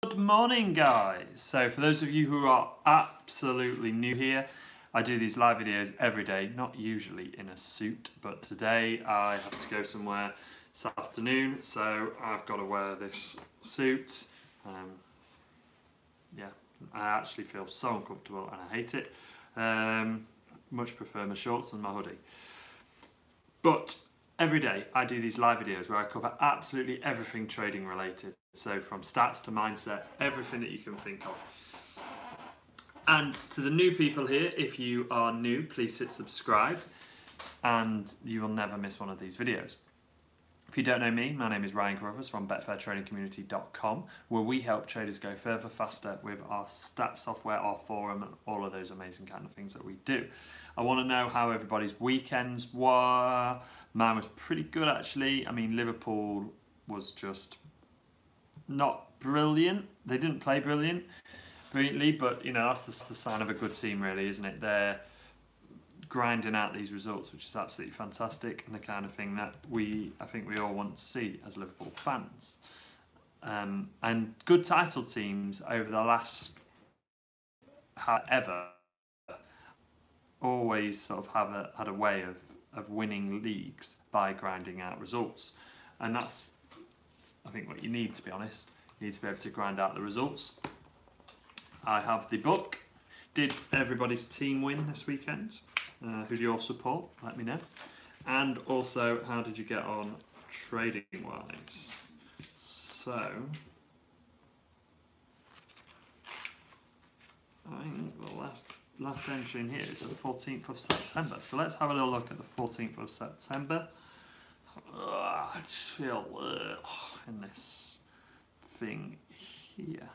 Good morning, guys. So for those of you who are absolutely new here, I do these live videos every day, not usually in a suit, but today I have to go somewhere this afternoon, so I've got to wear this suit. Yeah, I actually feel so uncomfortable and I hate it. Much prefer my shorts than my hoodie. But every day I do these live videos where I cover absolutely everything trading related. So from stats to mindset, everything that you can think of. And to the new people here, if you are new, please hit subscribe and you will never miss one of these videos. If you don't know me, my name is Ryan Carruthers from betfairtradingcommunity.com, where we help traders go further faster with our stat software, our forum, and all of those amazing kind of things that we do. I want to know how everybody's weekends were. Mine was pretty good, actually. I mean, Liverpool was just not brilliant. They didn't play brilliantly, but you know, that's the sign of a good team, really, isn't it? They're grinding out these results, which is absolutely fantastic, and the kind of thing that I think we all want to see as Liverpool fans. And good title teams over the last however always sort of had a way of winning leagues by grinding out results, and that's, I think, what you need, to be honest. You need to be able to grind out the results. I have the book. Did everybody's team win this weekend? Who do you all support? Let me know. And also, how did you get on trading wise? So, I think the last entry in here is the 14th of September. So let's have a little look at the 14th of September. I just feel in this thing here.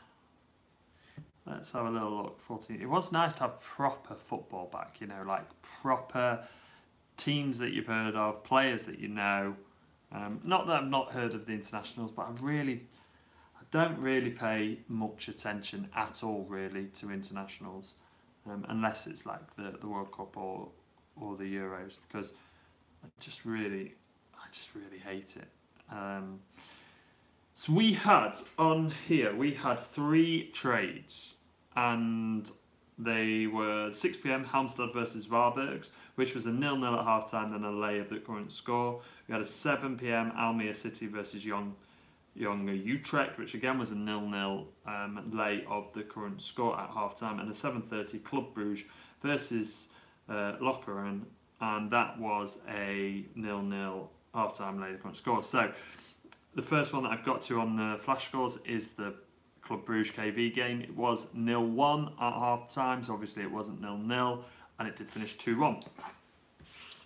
Let's have a little look. 14. It was nice to have proper football back, you know, like proper teams that you've heard of, players that you know. Not that I've not heard of the internationals, but I don't really pay much attention at all, really, to internationals, unless it's like the World Cup or the Euros, because I just really hate it. So we had on here, we had 3 trades, and they were 6 PM Halmstad versus Varbergs, which was a 0-0 at half-time, then a lay of the current score. We had a 7 PM Almere City versus Young Utrecht, which again was a 0-0 lay of the current score at half-time, and a 7:30 Club Brugge versus Lokeren, and that was a 0-0 half-time lay of the current score. So the first one that I've got to on the flash scores is the Club Brugge KV game. It was 0-1 at half time, so obviously it wasn't 0-0, and it did finish 2-1.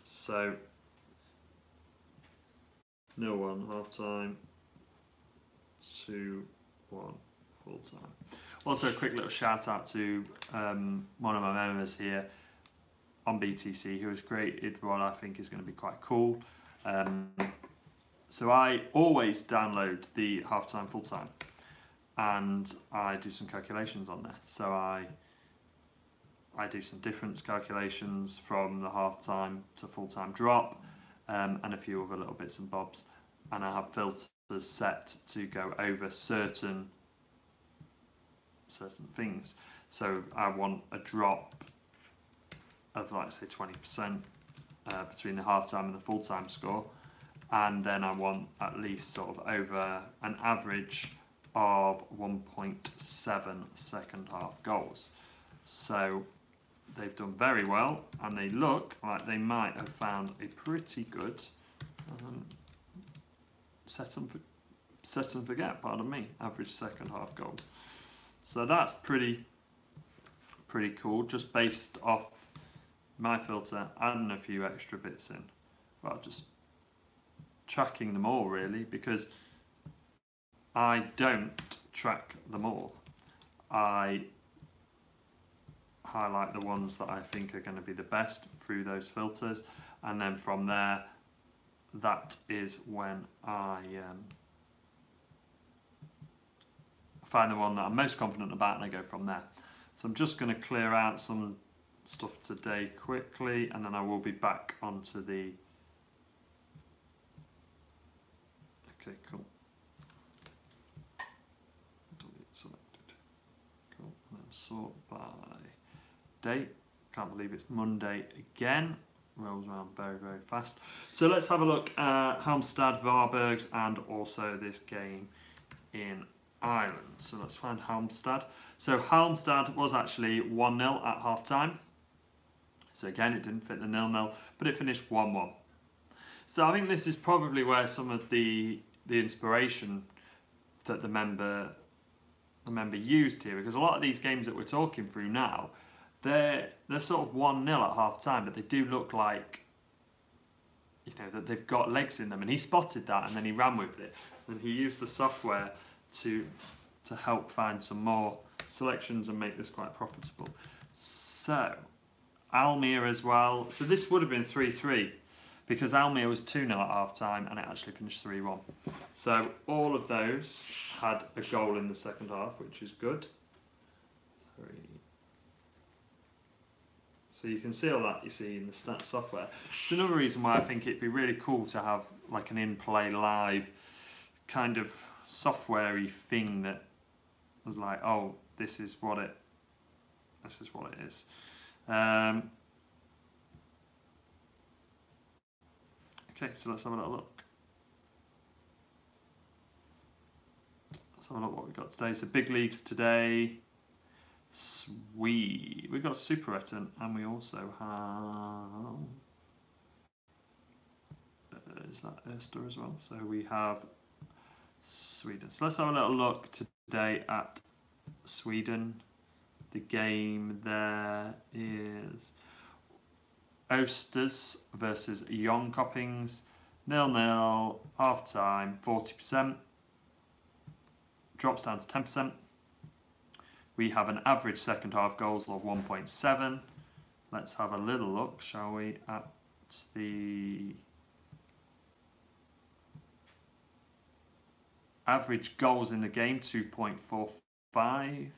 So 0-1 half time, 2-1 full time. Also, a quick little shout out to one of my members here on BTC, who has created what I think is going to be quite cool. So I always download the half-time, full-time, and I do some calculations on there. So I do some difference calculations from the half-time to full-time drop, and a few other little bits and bobs. And I have filters set to go over certain things. So I want a drop of, like, say, 20% between the half-time and the full-time score. And then I want at least sort of over an average of 1.7 second half goals. So they've done very well, and they look like they might have found a pretty good set and forget, pardon me, average second half goals. So that's pretty cool, just based off my filter, adding a few extra bits in. Well, just tracking them all, really, because I don't track them all. I highlight the ones that I think are going to be the best through those filters, and then from there, that is when I find the one that I'm most confident about, and I go from there. So I'm just going to clear out some stuff today quickly, and then I will be back onto the... Okay, cool. Delete select. sort by date. Can't believe it's Monday again. Rolls around very, very fast. So let's have a look at Halmstad, Varbergs, and also this game in Ireland. So let's find Halmstad. So Halmstad was actually 1-0 at half time. So again, it didn't fit the 0-0, but it finished 1-1. So I think this is probably where some of the inspiration that the member used here, because a lot of these games that we're talking through now, they're sort of 1-0 at half time, but they do look like, you know, that they've got legs in them. And he spotted that, and then he ran with it, and he used the software to help find some more selections and make this quite profitable. So Almere as well. So this would have been 3-3 because Almere was 2-0 at half time and it actually finished 3-1. So all of those had a goal in the second half, which is good. So you can see all that, you see, in the stats software. It's another reason why I think it'd be really cool to have like an in-play live kind of software-y thing that was like, oh, this is what it is. Okay, so let's have a little look. Let's have a look what we've got today. So big leagues today. We've got Superettan, and we also have is that Erster as well. So we have Sweden. So let's have a little look today at Sweden. The game there is Oosters versus Jönköpings. 0-0, half time, 40%. Drops down to 10%. We have an average second half goals of 1.7. Let's have a little look, shall we, at the average goals in the game, 2.45.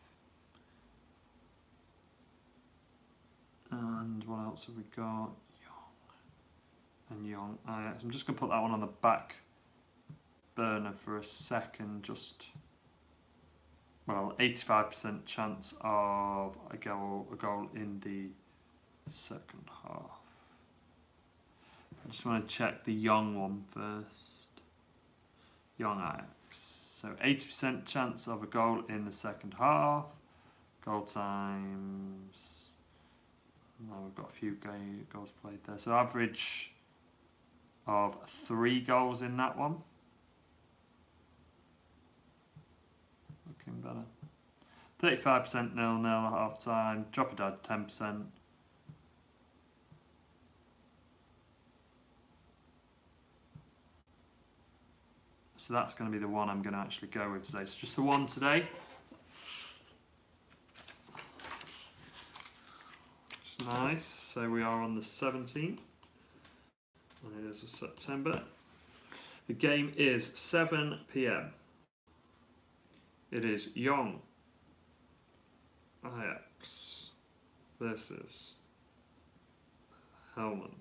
And what else have we got? Young. I'm just going to put that one on the back burner for a second. Just, well, 85% chance of a goal in the second half. I just want to check the Young one first. Young Ajax. So 80% chance of a goal in the second half. Goal times. Now we've got a few goals played there. So average of 3 goals in that one. Looking better. 35% 0-0 at half time. Drop it down to 10%. So that's going to be the one I'm going to actually go with today. So just the one today. Nice. So we are on the 17th, and it is of September. The game is 7 PM. It is Young Ajax versus Helmond.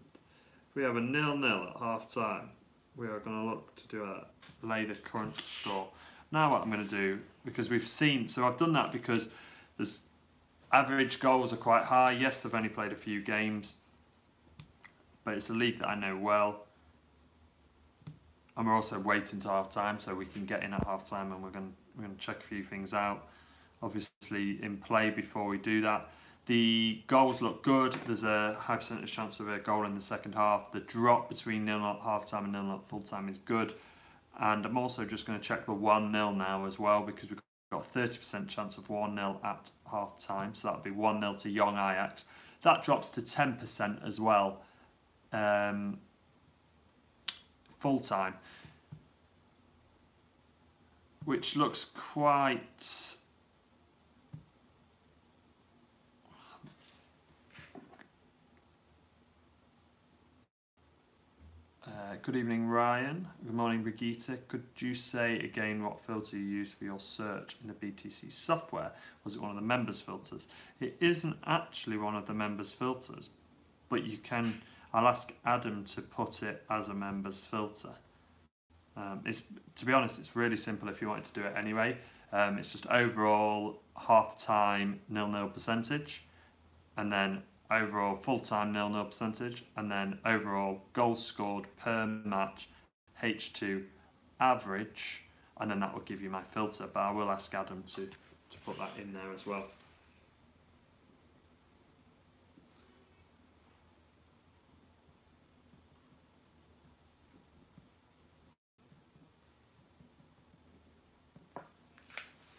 If we have a 0-0 at half time, we are going to look to lay the current score. Now what I'm going to do, because we've seen, so I've done that because there's average goals are quite high. Yes, they've only played a few games, but it's a league that I know well. And we're also waiting to half time, so we can get in at half time, and we're going to check a few things out. Obviously, in play before we do that. The goals look good. There's a high percentage chance of a goal in the second half. The drop between 0-0 at half time and 0-0 at full time is good. And I'm also just going to check the 1-0 now as well, because we've got a 30% chance of 1-0 at half time, so that would be 1-0 to Young Ajax. That drops to 10% as well, full time, which looks quite good evening, Ryan. Good morning, Brigitte. Could you say again what filter you used for your search in the BTC software? Was it one of the members filters? It isn't actually one of the members filters, but you can. I'll ask Adam to put it as a members filter. To be honest, it's really simple if you wanted to do it anyway. It's just overall half-time 0-0 percentage, and then overall full-time 0-0 percentage, and then overall goals scored per match H2 average, and then that will give you my filter. But I will ask Adam to put that in there as well.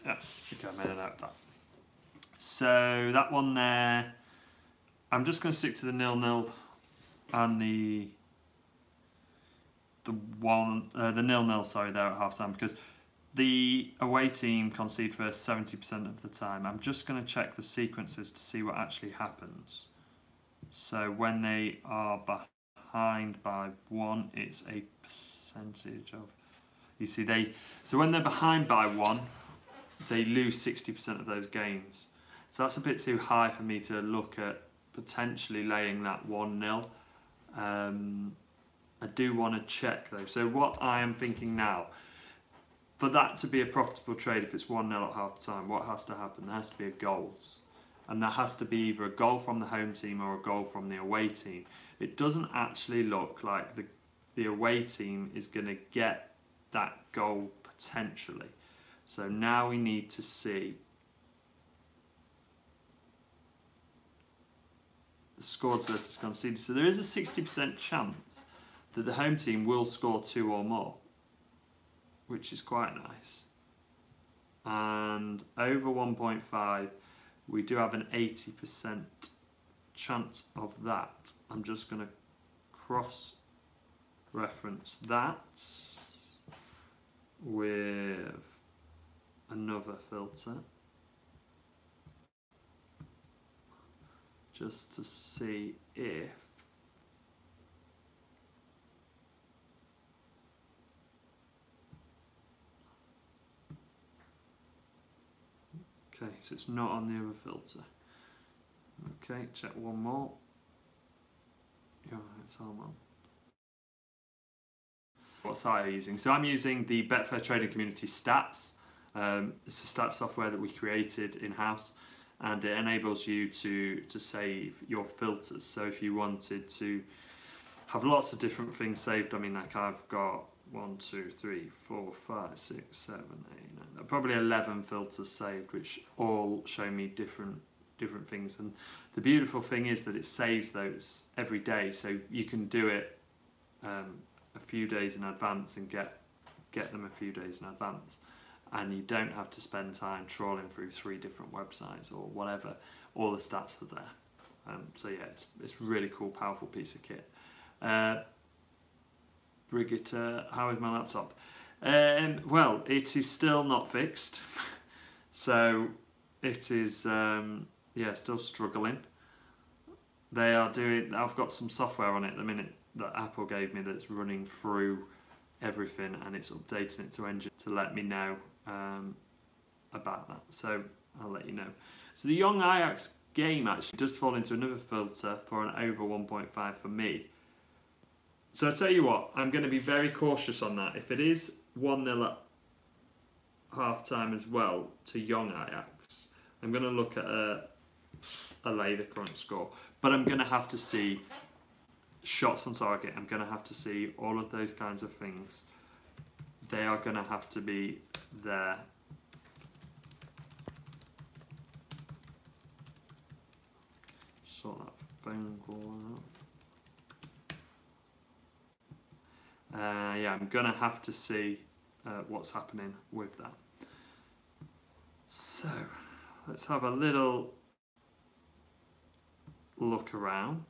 Yeah, okay, I made a note of that. So that one there, I'm just going to stick to the 0-0 and the 0-0, sorry, there at half time, because the away team concede for 70% of the time. I'm just going to check the sequences to see what actually happens. So when they are behind by 1, it's a percentage of, you see, so when they're behind by 1, they lose 60% of those games. So that's a bit too high for me to look at potentially laying that 1-0. I do want to check though. So what I am thinking now, for that to be a profitable trade, if it's 1-0 at half time, what has to happen? There has to be a goals. And that has to be either a goal from the home team or a goal from the away team. It doesn't actually look like the away team is going to get that goal potentially. So now we need to see the scored versus conceded. So there is a 60% chance that the home team will score 2 or more, which is quite nice. And over 1.5, we do have an 80% chance of that. I'm just going to cross-reference that with another filter, just to see if okay, so it's not on the other filter. Okay, check one more. Yeah, it's all on. What site are you using? So I'm using the Betfair Trading Community Stats. It's a stats software that we created in-house, and it enables you to save your filters. So if you wanted to have lots of different things saved, I mean, like I've got 1, 2, 3, 4, 5, 6, 7, 8, 9, probably 11 filters saved, which all show me different things. And the beautiful thing is that it saves those every day, so you can do it a few days in advance and get them a few days in advance, and you don't have to spend time trawling through 3 different websites or whatever. All the stats are there. So yeah, it's really cool, powerful piece of kit. Brigitte, how is my laptop? Well, it is still not fixed, so it is yeah, still struggling. They are doing. I've got some software on it at the minute that Apple gave me that's running through everything, and it's updating it to Engine to let me know about that. So I'll let you know. So the Young Ajax game actually does fall into another filter for an over 1.5 for me. So I tell you what, I'm going to be very cautious on that. If it is 1-0 at half time as well to Young Ajax, I'm going to look at a lay the current score. But I'm going to have to see shots on target. I'm going to have to see all of those kinds of things. They are going to have to be there. Sort that phone call out. Yeah, I'm going to have to see what's happening with that. So, let's have a little look around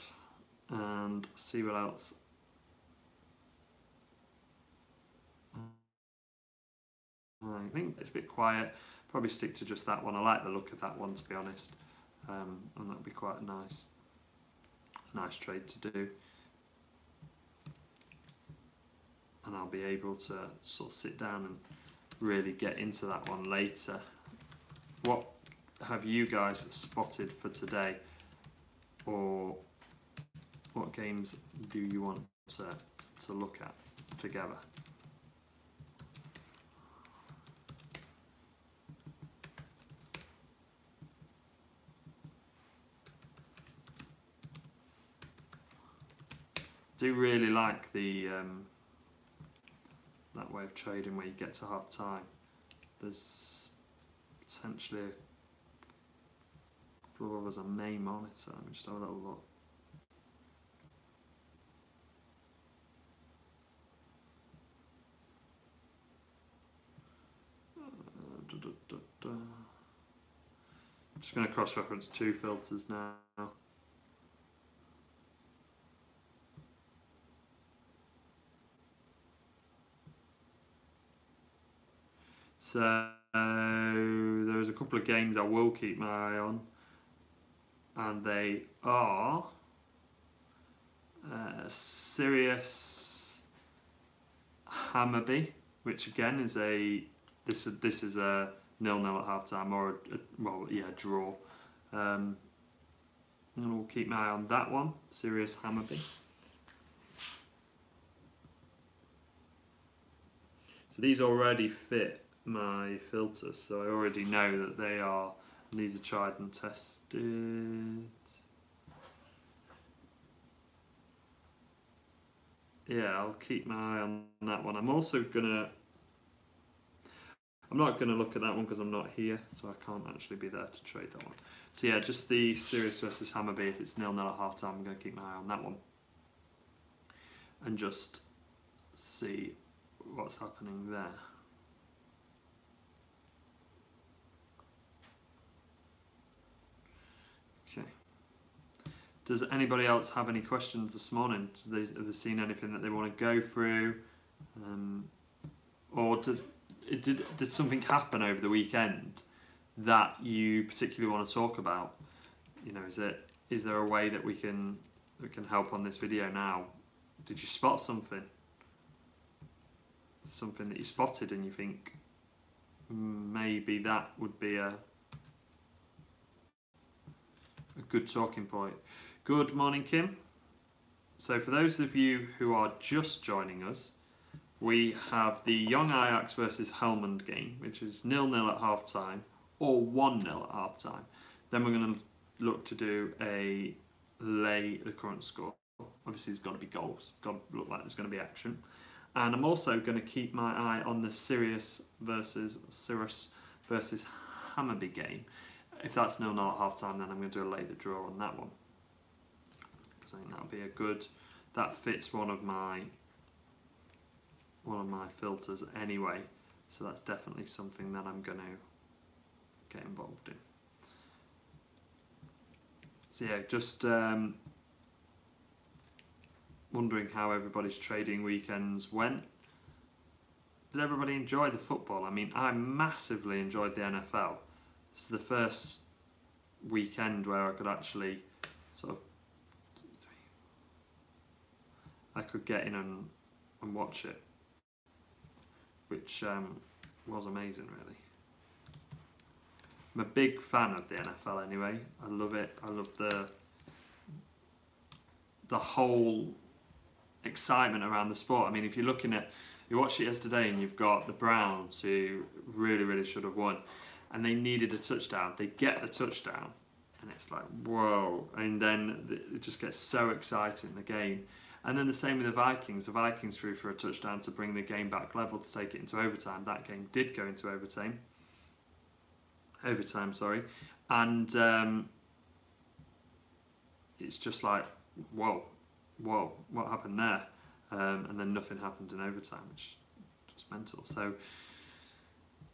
and see what else. I think it's a bit quiet. Probably stick to just that one. I like the look of that one, to be honest, and that'll be quite a nice trade to do. And I'll be able to sort of sit down and really get into that one later. What have you guys spotted for today, or what games do you want to look at together? do really like the that way of trading where you get to half time. There's potentially a couple of others I may monitor. Let me just have a little look. Just going to cross-reference 2 filters now. So there's a couple of games I will keep my eye on, and they are Sirius Hammarby, which again is this is a 0-0 at half time, or a draw. And we'll keep my eye on that one, Sirius Hammarby. So these already fit my filters, so I already know that they are, and these are tried and tested. Yeah, I'll keep my eye on that one. I'm not gonna look at that one because I'm not here, so I can't actually be there to trade that one. So yeah, just the Sirius versus Hammarby. If it's 0-0 at half time, I'm gonna keep my eye on that one and just see what's happening there. Okay. Does anybody else have any questions this morning? Have they seen anything that they want to go through, or did something happen over the weekend that you particularly want to talk about? You know, is there a way that we can help on this video now? Did you spot something that you spotted and you think maybe that would be a good talking point? Good morning, Kim. So for those of you who are just joining us, we have the Young Ajax versus Helmond game, which is 0-0 at half time or 1-0 at half time. Then we're going to look to do a lay the current score. Obviously there's got to be goals, got to look like there's going to be action. And I'm also going to keep my eye on the Sirius versus Hammarby game. If that's 0-0 at half time, then I'm going to do a lay the draw on that one. I think that'll be a good, that fits one of my filters anyway, so that's definitely something that I'm going to get involved in. So yeah, just wondering how everybody's trading weekends went. Did everybody enjoy the football? I mean, I massively enjoyed the NFL. This is the first weekend where I could actually sort of get in and watch it, which was amazing, really. I'm a big fan of the NFL anyway. I love it. I love the whole excitement around the sport. I mean, if you're looking at, you watched it yesterday and you've got the Browns, who really should have won, and they needed a touchdown. They get the touchdown and it's like, whoa, and then it just gets so exciting, the game. And then the same with the Vikings. The Vikings threw for a touchdown to bring the game back level, to take it into overtime. That game did go into overtime, and it's just like, whoa, what happened there? And then nothing happened in overtime, which is just mental. So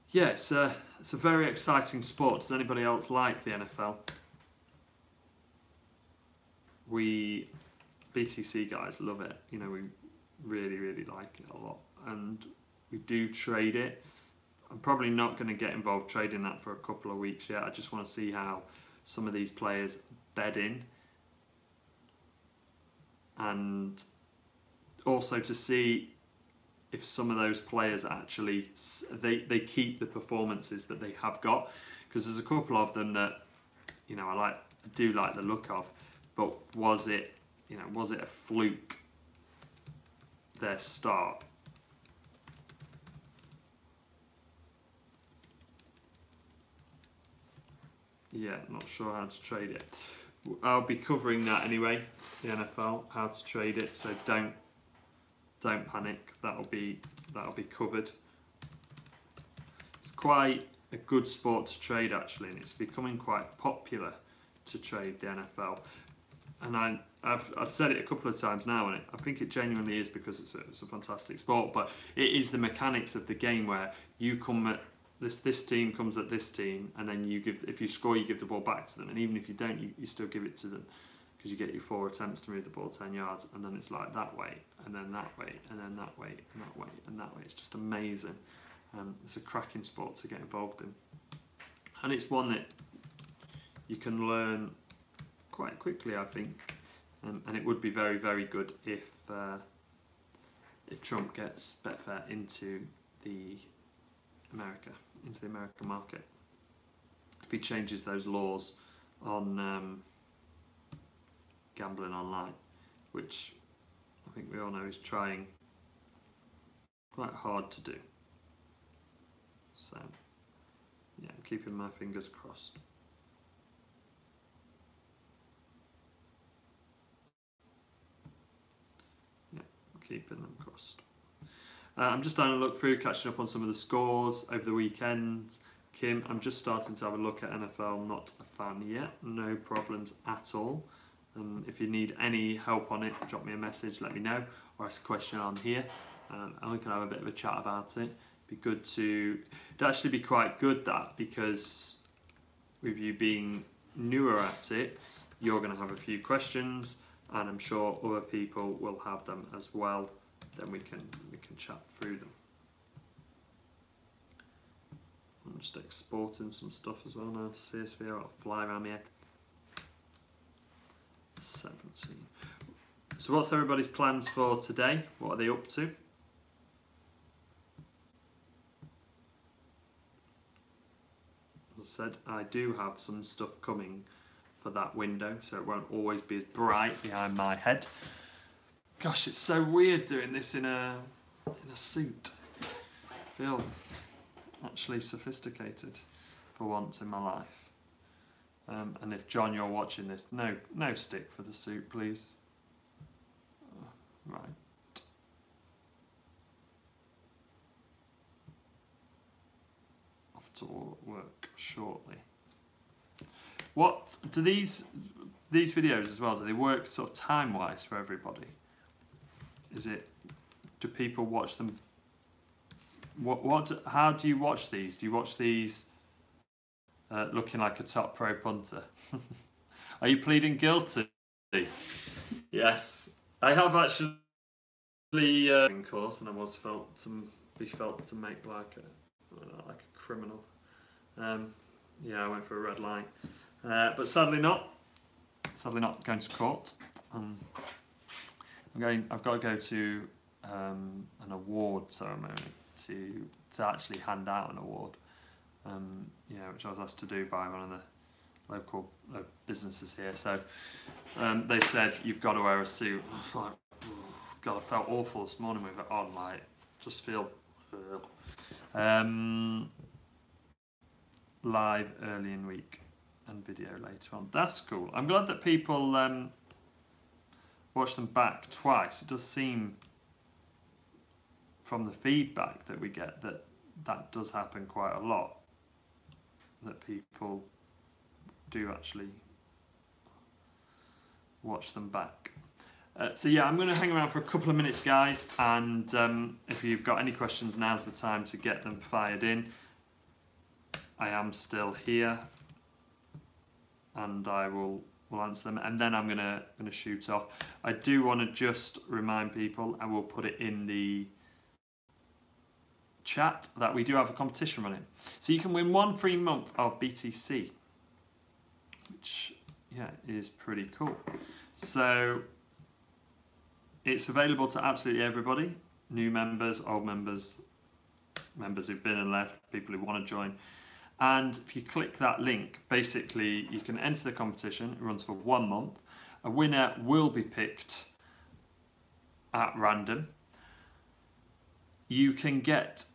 yeah, it's a very exciting sport. Does anybody else like the NFL? We BTC guys love it. You know, we really like it a lot, and we do trade it. I'm probably not going to get involved trading that for a couple of weeks yet. I just want to see how some of these players bed in, and also to see if some of those players actually they keep the performances that they have got, because there's a couple of them that, you know, I do like the look of, but was it a fluke, their start? Yeah, not sure how to trade it. I'll be covering that anyway, the NFL, how to trade it. So don't panic. That'll be covered. It's quite a good sport to trade actually, and it's becoming quite popular to trade the NFL. And I've said it a couple of times now, and I think it genuinely is because it's a fantastic sport. But it is the mechanics of the game where you come at this team comes at this team, and then if you score, you give the ball back to them, and even if you don't, you still give it to them, because you get your 4 attempts to move the ball 10 yards, and then it's like that way, and then that way, and then that way, and that way, and that way. It's just amazing. It's a cracking sport to get involved in, and it's one that you can learn quite quickly, I think, and it would be very, very good if Trump gets Betfair into the American market. If he changes those laws on gambling online, which I think we all know he's trying quite hard to do. So yeah, I'm keeping my fingers crossed. Yeah, I'm keeping them crossed. I'm just having a look through, catching up on some of the scores over the weekend. Kim, I'm just starting to have a look at NFL, not a fan yet, no problems at all. If you need any help on it, drop me a message, let me know, or ask a question on here, and we can have a bit of a chat about it. It'd actually be quite good that, because with you being newer at it, you're going to have a few questions, and I'm sure other people will have them as well. Then we can chat through them. I'm just exporting some stuff as well now to CSV. I'll fly around my head. 17. So what's everybody's plans for today? What are they up to? As I said, I do have some stuff coming for that window, so it won't always be as bright behind my head. Gosh, it's so weird doing this in a suit. I feel actually sophisticated for once in my life. And if John, you're watching this, no stick for the suit, please. Right. Off to work shortly. What do these videos as well? Do they work sort of time-wise for everybody? Do people watch them? How do you watch these? Do you watch these looking like a top pro punter? Are you pleading guilty? Yes, I have actually in course, and I was felt to make like a criminal. Yeah, I went for a red light, but sadly not going to court. I've got to go to an award ceremony to actually hand out an award, which I was asked to do by one of the local businesses here. So they said you've got to wear a suit. I was like, God, I felt awful this morning with it on. Like, just feel live early in week and video later on. That's cool. I'm glad that people watch them back twice. It does seem from the feedback that we get that does happen quite a lot, that people do actually watch them back. So yeah, I'm going to hang around for a couple of minutes, guys, and if you've got any questions, now's the time to get them fired in. I am still here, and I will answer them, and then I'm gonna shoot off. I do want to just remind people, and we'll put it in the chat, that we do have a competition running. So you can win 1 free month of BTC, which is pretty cool. So it's available to absolutely everybody, new members, old members, members who've been and left, people who want to join. And if you click that link, basically you can enter the competition. It runs for 1 month. A winner will be picked at random. You can get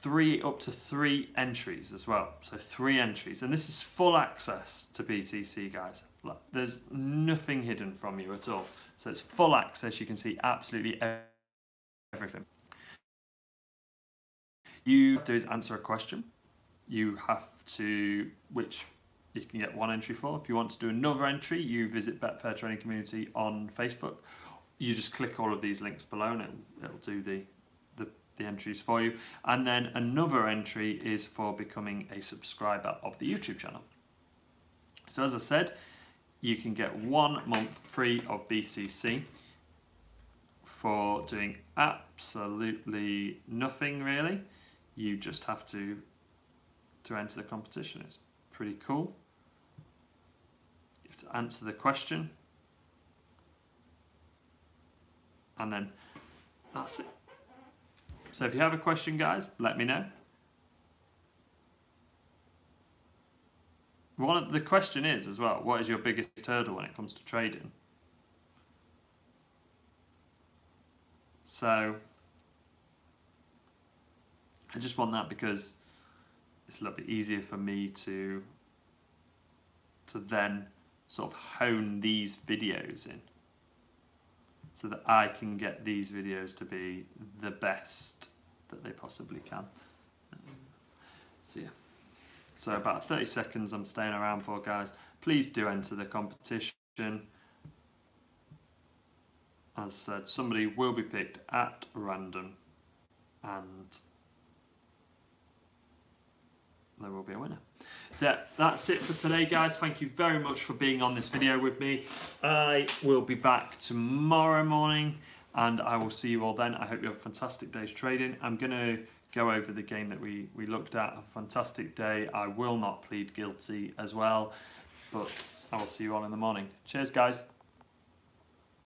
up to three entries as well. So 3 entries, and this is full access to BTC, guys. There's nothing hidden from you at all. So it's full access. You can see absolutely everything. You do is answer a question. You have to, which you can get 1 entry for. If you want to do another entry, you visit Betfair Trading Community on Facebook. You just click all of these links below and it'll do the entries for you. And then another entry is for becoming a subscriber of the YouTube channel. So as I said, you can get 1 month free of BCC for doing absolutely nothing really. You just have to enter the competition. It's pretty cool. You have to answer the question, and then that's it. So if you have a question, guys, let me know. The question is as well, what is your biggest hurdle when it comes to trading? So I just want that because it's a little bit easier for me to then sort of hone these videos in, so that I can get these videos to be the best that they possibly can. So yeah, so about 30 seconds I'm staying around for, guys. Please do enter the competition. As I said, somebody will be picked at random and there will be a winner. So yeah, that's it for today, guys. Thank you very much for being on this video with me. I will be back tomorrow morning and I will see you all then. I hope you have a fantastic day's trading. I'm going to go over the game that we looked at. A fantastic day. I will not plead guilty as well, but I will see you all in the morning. Cheers, guys.